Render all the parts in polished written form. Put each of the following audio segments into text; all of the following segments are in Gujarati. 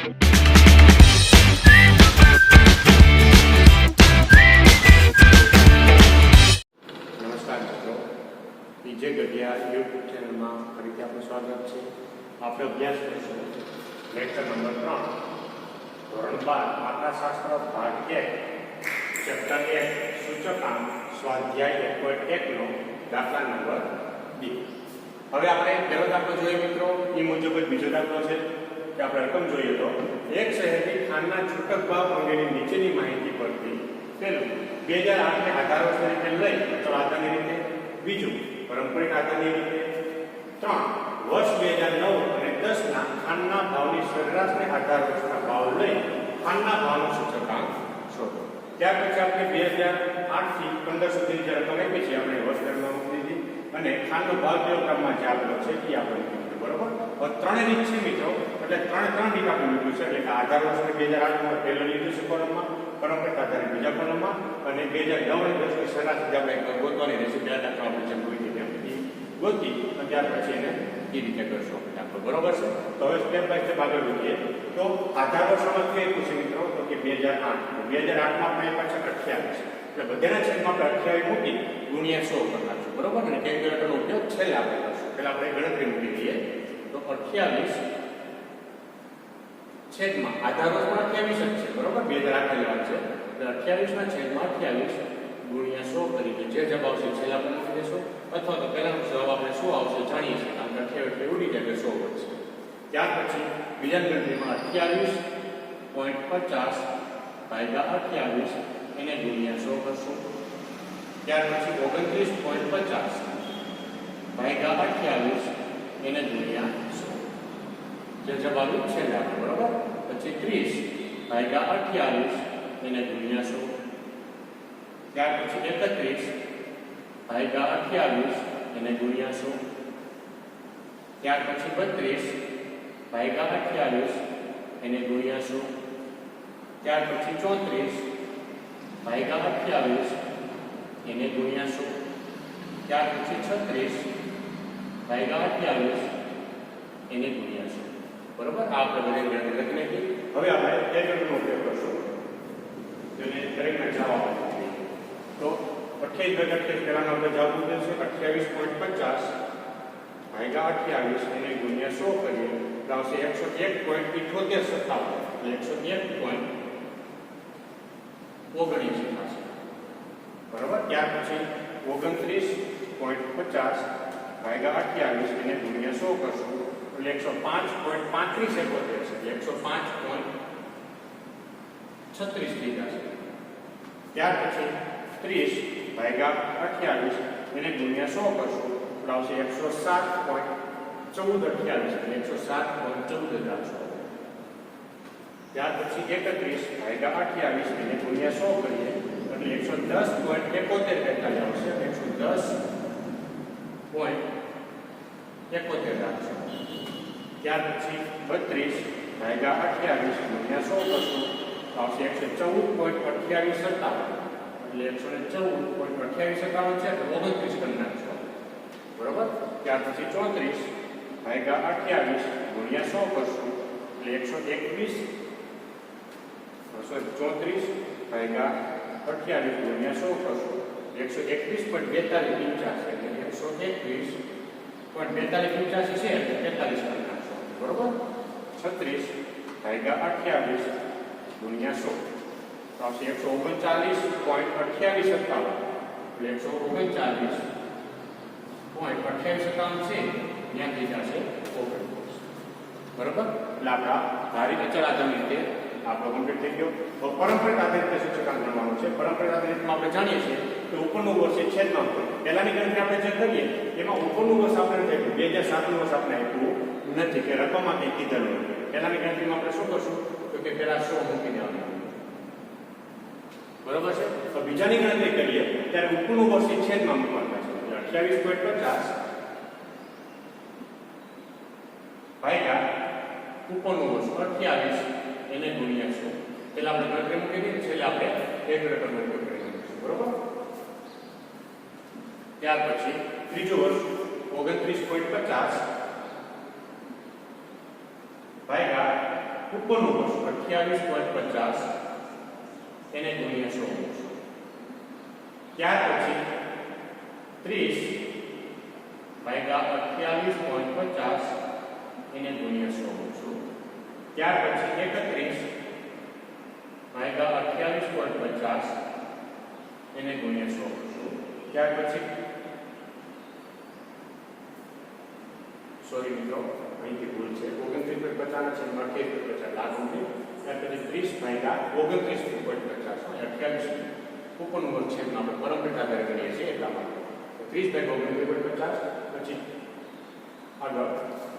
નમસ્કાર મિત્રો, પીજે ગઢિયા યુટ્યુબ ચેનલમાં ફરીથી આપનું સ્વાગત છે. આપણે અભ્યાસ કરીશું લેક્ચર નંબર 3, ધોરણ 12, આંકડાશાસ્ત્ર ભાગ 1, ચેપ્ટર 1, સૂચકાંક, સ્વાધ્યાય 1.1 નો દાખલા નંબર 2. હવે આપણે પહેલો દાખલો જોઈએ મિત્રો, એ મુજબ જ બીજો દાખલો છે કે આપણે રકમ જોઈએ તો એક શહેરની ખાંડના છૂટક ભાવ અંગેની નીચેની માહિતી પરથી પહેલું 2008 ને આધાર વર્ષ તરીકે લઈ અચળ આધારની રીતે, બીજું પારંપરિક આધારની રીતે, 3 વર્ષ 2009 અને 10 ના ખાંડના ભાવની સરેરાશને આધાર વર્ષના ભાવ લઈ ખાંડના ભાવનો સૂચકાંક શોધો. ત્યાર પછી આપણે 2008 થી 15 સુધી જે રકમ આપી છે આપણે વર્ષ દરમિયાન મૂકી દીધી અને ખાંડનો ભાવ કિલોગ્રામમાં જે આપેલો છે એ આપણે મૂક્યો. બરોબર, હવે ત્રણે રીત છે મિત્રો, એટલે ત્રણ રીત આપણે મૂક્યું છે. એટલે કે આધાર વર્ષને 2008 માં પહેલો લીધું છે કોલમમાં, પારંપરિક આધારે બીજા કોલમમાં, અને 2009 અને 10 ની સરેરાશ જે આપણે ગોતવાની રહેશે. બે દાખલા આપણે જેમ ગોતી તેમ ગોતી અને ત્યાર પછી એને એ રીતે કરશો દાખલો. બરોબર છે. તો હવે સ્ટેપ બાય સ્ટેપ આગળ વધીએ. તો આધાર વર્ષમાં કઈ પૂછે મિત્રો, તો કે 2008. 2008 માં આપણે પાછળ 28 છે, એટલે બધાના છેદમાં આપણે 28 મૂકી ગુણ્યા 100 કરી નાખશું. બરોબર, અને કેલ્ક્યુલેટરનો ઉપયોગ છેલ્લે આપણે કરશું. પહેલા આપણે ગણતરી મૂકી દઈએ. તો 28 છેદમાં આધાર વર્ષમાં 28 જ છે. બરોબર, 2008 ની વાત છે, એટલે 28 ના છેદમાં 28 ગુણ્યા 100 તરીકે જે જવાબ આવશે છેલ્લે આપણે મૂકી દેશું, અથવા તો પહેલાનો જવાબ આપણે 100 આવશે જાણીએ છીએ, કારણ કે 28 એટલે ઉડી જાય એટલે 100 વધશે. ત્યાર પછી બીજા ગણતરીમાં 28.50 ભાગ્યા 28 એને ગુણ્યા 100 કરશું. ત્યાર પછી 29.50 ભાગ્યા 28 એને ગુણ્યા 100 જે જવાબ આવ્યું છેલ્લે આપણે. બરોબર, પછી 30 ભાગ્યા 28 એને ગુણ્યા 100. ત્યાર પછી 31 ભાગ્યા 28 એને ગુણ્યા 100. ત્યાર પછી 32 ભાગ્યા 28 એને ગુણ્યા 100. ત્યાર પછી 34 ભાગ્યા 28 એને ગુણ્યા 100. ત્યાર પછી 36 ભાગ્યા 28 એને ગુણ્યા 100. બરોબર, આ આપણે બધી ગણતરી લખી નાખી. હવે આપણે કેલ્ક્યુલેટરનો ઉપયોગ કરશું, જેને દરેકના જવાબ આપીએ. તો 28 ભાગ્યા 28 પહેલાનો આપણે જવાબ મૂક્યો છે 28.50 ભાગ્યા 28 એને ગુણ્યા 100 કરીએ તો આવશે 101.7857, એટલે 101.79 થશે. બરોબર, ત્યાર પછી 29.50 ભાગ્યા 28 એને ગુણ્યા 100 કરશું એટલે 105.35 છે. 105.36 થઈ જશે. ત્યાર પછી 30 ભાગ્યા 28 એને ગુણ્યા 100 કરશું તો આવશે 107.1428, એટલે 107.14 રાખશો. ત્યાર પછી 31 ભાગ્યા 28 એને ગુણ્યા 100 કરીએ એટલે 110.71 આવશે, 110.71 રાખશો. ત્યાર પછી 32 ભાગ્યા 28 ગુણ્યા 100 કરશું તો આવશે 114.2857, એટલે 114.2857 છે, તો 29 કરી નાખશો. બરોબર, ત્યાર પછી 34 ભાગ્યા 28 ગુણ્યા 100 કરશું એટલે 34 ભાગ્યા 28 ગુણ્યા 100 કરશું 121.4285, એટલે 121.4285 છે, એટલે 45 કરી નાખશો. બરોબર, 36 ભાગ્યા 28 ગુણ્યા 100 તો આવશે 139.2857, એટલે 139.2857 છે, ત્યાંથી જશે 49. બરોબર, એટલે આપણા ધારિત અચળ આધારની રીતે આપણો કમ્પ્લીટ થઈ ગયો. તો પારંપરિક આધારિત સૂચકાંક ગણવાનું છે. પારંપરિક આધારિતમાં આપણે જાણીએ છીએ કે ઉપરનું વર્ષ છે છેદમાં પહેલાની ગણતરી આપણે જે કરીએ એમાં ઉપરનું વર્ષ આપણે નથી આપ્યું, 2007 નું વર્ષ આપણે આપ્યું નથી કે રકમમાં કંઈ કીધેલું નથી. પહેલાની ગણતરીમાં આપણે શું કરશું તો કે પહેલા 100 મૂકી દેવાનું. બરોબર છે. તો બીજાની ગણતરી કરીએ ત્યારે ઉપરનું વર્ષ છેદમાં મૂકવાનું છે, 28.50 ભાગ્યા ઉપરનું વર્ષ 28 એને ગુણ્યા 100. પહેલા આપણે ગણતરી મૂકી દીધી, છેલ્લે આપણે કેલ્ક્યુલેટરનો ઉપયોગ કરીશું. બરોબર, ત્યાર પછી ત્રીજું વર્ષ 29.50 ભાગ્યા ઉપરનું કરશું 28.50 એને ગુણ્યા 100 કરશું. ત્યાર પછી 30 ભાગ્યા 28.50 એને ગુણ્યા 100 કરશું. ત્યાર પછી 31 ભાગ્યા 28.50 એને ગુણ્યા 100 કરશું. ત્યાર પછી સોરી મિત્રો અહીંથી ભૂલ છે 29.50 છે 28.50 લાગુ છે. ત્યાર પછી 30 ભાગ્યા 29.50 28 ઉપરનું વર્ગ છે આપણે પરંપરા આધારે કરીએ છીએ એટલા માટે 30 ભાગ્યા 29.50 પછી આગળ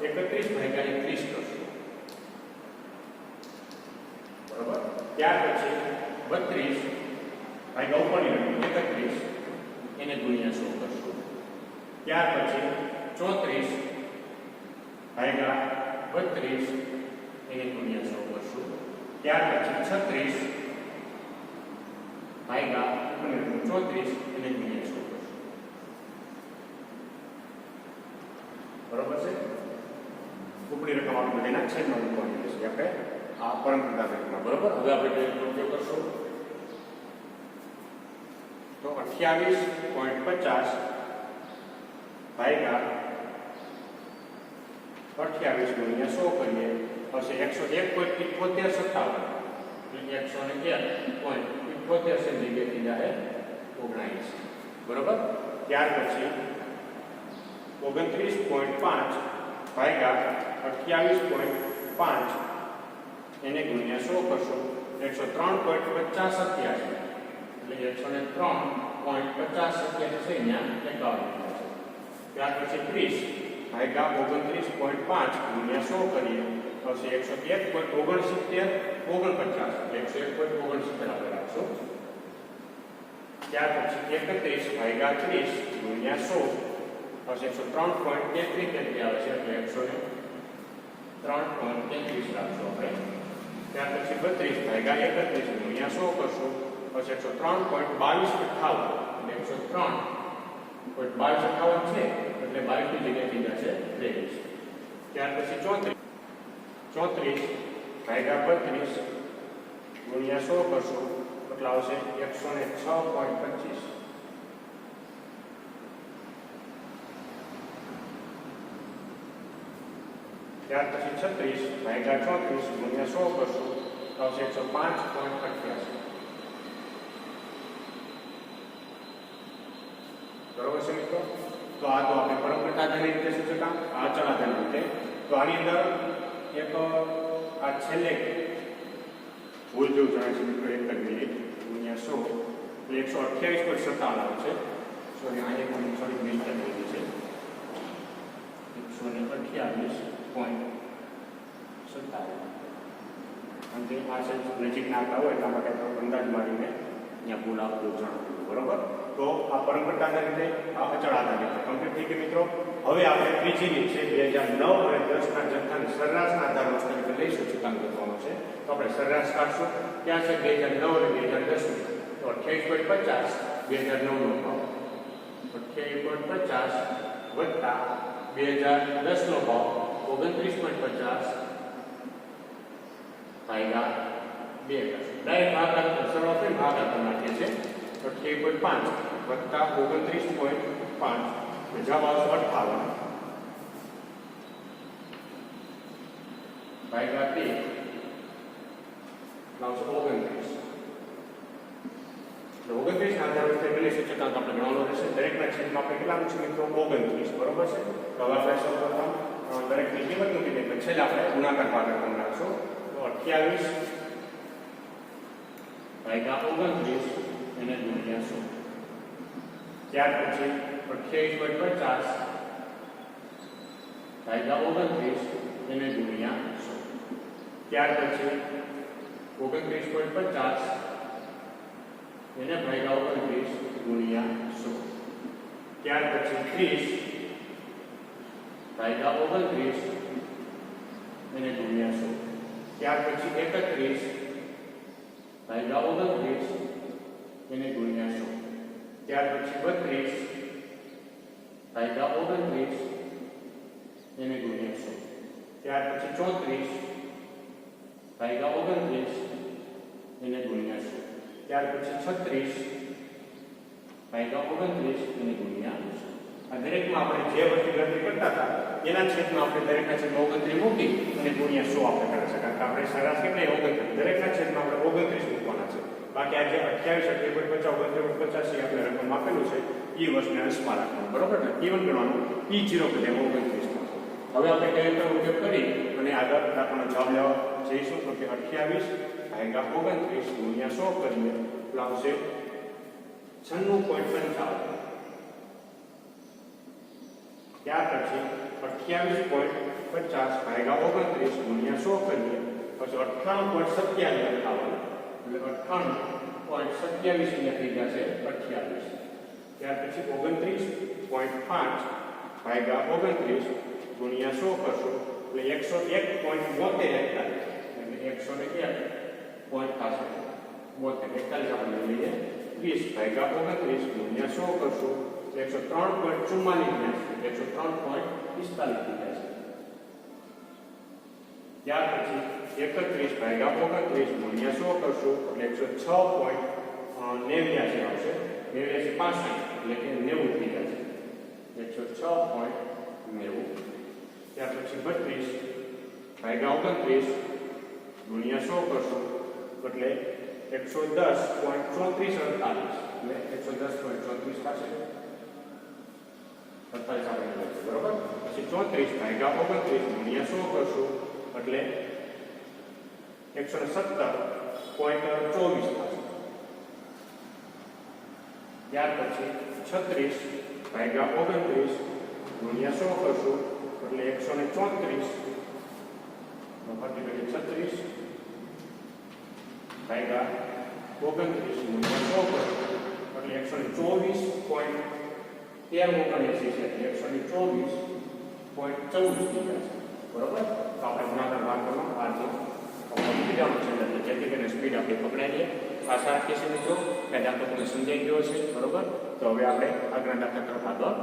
31 ભાગ્યા 31 કરશું. બરાબર. ત્યાર પછી 32 ભાગ્યા ઉપરની રકમ 31 એને ગુણ્યા 100 કરશું. ત્યાર પછી 34 ભાગ્યા 32 એને ગુણ્યા 100 કરશું. ત્યાર પછી 36 ભાગ્યા 34 એને ગુણ્યા 100 કરશું. બરોબર છે. ઉપરની રકમ આપણે બધાના છેદમાં મૂકવાની રહેશે આપણે આ પરંપરા રકમમાં. બરોબર. હવે આપણે તેનો ઉપયોગ કરશું તો 28.50 ભાગ્યા 28 ગુણ્યા 100 કરીએ હશે 101.7857 101.78 ની જગ્યાએ થઈ જાય 19. બરોબર. ત્યાર પછી 29.5 ભાગ્યા 28.5 એને ગુણ્યા 100 કરશું 103.5087 એટલે 103.5087 છે અહીંયા 51. ત્યાર પછી 30 ભાગ્યા 29.5 ગુણ્યા 100 કરીએ તો 101.69 એટલે 101.69 આપણે રાખશું. ત્યાર પછી 31 ભાગ્યા 30 ગુણ્યા 100 તો 103.33 આવે છે એટલે 103.33 રાખશું આપણે. ત્યાર પછી 32 ભાગ્યા 31 ગુણ્યા 100 કરશું તો 103.2258 એટલે 103.2258 છે એટલે 22 ની જગ્યાએ થઈ જશે 23. ત્યાર પછી 34 ભાગ્યા 32 ગુણ્યા 100 કરશું એટલે આવશે 106.25. ત્યાર પછી 36 ભાગ્યા 34 ગુણ્યા 100 કરશું તો આવશે 105.88. બરોબર છે મિત્રો. તો આ તો આપણે પરંપરા આધારિત રીતે સૂચકાંક આ અચળ આધારિત રીતે. તો આની અંદર એક આ છેલ્લે ભૂલ જેવું જણાય છે મિત્રો 1 મિનિટ ગુણ્યા 100 એટલે 128.57 આવશે. સોરી અહીંયા પણ થોડી મિસ્ટેક થઈ ગઈ છે 128.57 અને આ છે નજીક ના આવતા હોય એટલા માટે અંદાજ મારીને અહીંયા ભૂલ આવતું જણાવ્યું. બરોબર. તો આ પરંપરા આધારિત આ અચળ આધારિત કમ્પ્લીટ થઈ ગઈ મિત્રો. હવે આપણે ત્રીજી રીત છે 2009 અને 10 ના જથ્થાની સરેરાશના આધાર તરીકે લઈશું સૂચકાંક ગોતવાનો છે. તો આપણે સરેરાશ કાઢશું. ક્યાં છે 2009 અને 2010 તો 28.50 2009 નો ભાવ 28.50 વત્તા 2010 નો ભાવ 29.50 ભાગ્યા 2 કરશું. ડાયરેક્ટ ભાગાકાર સરળ કરી ભાગાકાર નાખીએ છીએ 28.5 વત્તા 29.5 જવાબ આવશે 58 ભાગ્યા 2 આવશે 29. 29 ના આધારે પેલી સૂચકાંક આપણે ગણવાનો રહેશે. દરેકના છેદમાં આપણે કેટલા મૂકશું મિત્રો 29. બરોબર છે. તો હવે આપણે સૌપ્રથમ દરેકની કિંમત મૂકી દઈએ પછી છેલ્લે આપણે ગુણાકાર ભાગાકાર નાખશું તો 28 ભાગ્યા 29 એને ગુણ્યા 100. ત્યાર પછી 28.50 ભાગ્યા 29 એને ગુણ્યા 100. ત્યાર પછી 29.50 એને ભાગ્યા 29 ગુણ્યા 100. ત્યાર પછી 30 ભાગ્યા 29 એને ગુણ્યા 100. ત્યાર પછી 31 ભાગ્યા 29 એને ગુણ્યા 100. ત્યાર પછી 32 ભાગ્યા 29 એને ગુણ્યા 100. ત્યાર પછી 34 ભાગ્યા 29 એને ગુણ્યા 100. ત્યાર પછી 36 ભાગ્યા 29 એને ગુણ્યા 100. આ દરેકમાં આપણે જે વસ્તુ ગણતરી કરતા હતા એના છેદમાં આપણે દરેકના છેદમાં 29 મૂકી અને ગુણ્યા 100 આપણે કરી શકીએ. કારણ કે આપણે સરેરાશ કેટલા 29, દરેકના છેદમાં આપણે 29 મૂકવાના છે. બાકી આજે 28 29 આપણે રકમ આપેલું છે એ વસ્તુને અંશમાં રાખવાનું, બરોબર ને? ઇવન ગણવાનું, E0 બદલે 29 માં. હવે આપણે કેલ્ક્યુલેટર ઉપયોગ કરી અને આગળ આપણો જવાબ લેવા જઈશું. તો કે 28 ભાગ્યા 29 ગુણ્યા 100 કરીએ તો આવશે 96.55. ત્યાર પછી 28.50 ભાગ્યા 29 ગુણ્યા 100 કરીએ પછી 98.27 આવવાનું, એટલે 98.27 અહીંયા થઈ જશે 28. ત્યાર પછી 29.5 ભાગ્યા 29 ગુણ્યા 100 કરશો એટલે 101.72 એટલે 101 પોઈન્ટ થશે 72. 41 આપણે લઈએ 20 ભાગ્યા 29 ગુણ્યા 100 કરશો 103.44 103.45 થઈ જશે. ત્યાર પછી 31 ભાગ્યા 29 ગુણ્યા 100 કરશો એટલે 106.89 આવશે. 89.65 એટલે કે 90 થઈ જશે 106.90. ત્યાર પછી 32 ભાગ્યા 29 ગુણ્યા 100 કરશો એટલે 110.34 એટલે 110.34 થશે. 48 આપણે લખીશું, બરોબર? પછી 34 ભાગ્યા 29 ગુણ્યા 100 કરશો એટલે 117.24 થશે. ત્યાર પછી 36 ભાગ્યા 29 ગુણ્યા 100 કરશો એટલે 134 36 ભાગ્યા 29 ગુણ્યા 100 કરશો એટલે 124.13 છે, 124.14 બરોબર? તો આપણે ગુણાકાર ભાગ કરવાનો આજનો બીજાનો છે એટલે જેથી કરીને સ્પીડ આપણે પકડાઈ લઈએ. આશા રાખીએ છીએ મિત્રો કે દાખલો તમને સમજાઈ ગયો છે, બરોબર? તો હવે આપણે આગળના દાખલા તરફ આગળ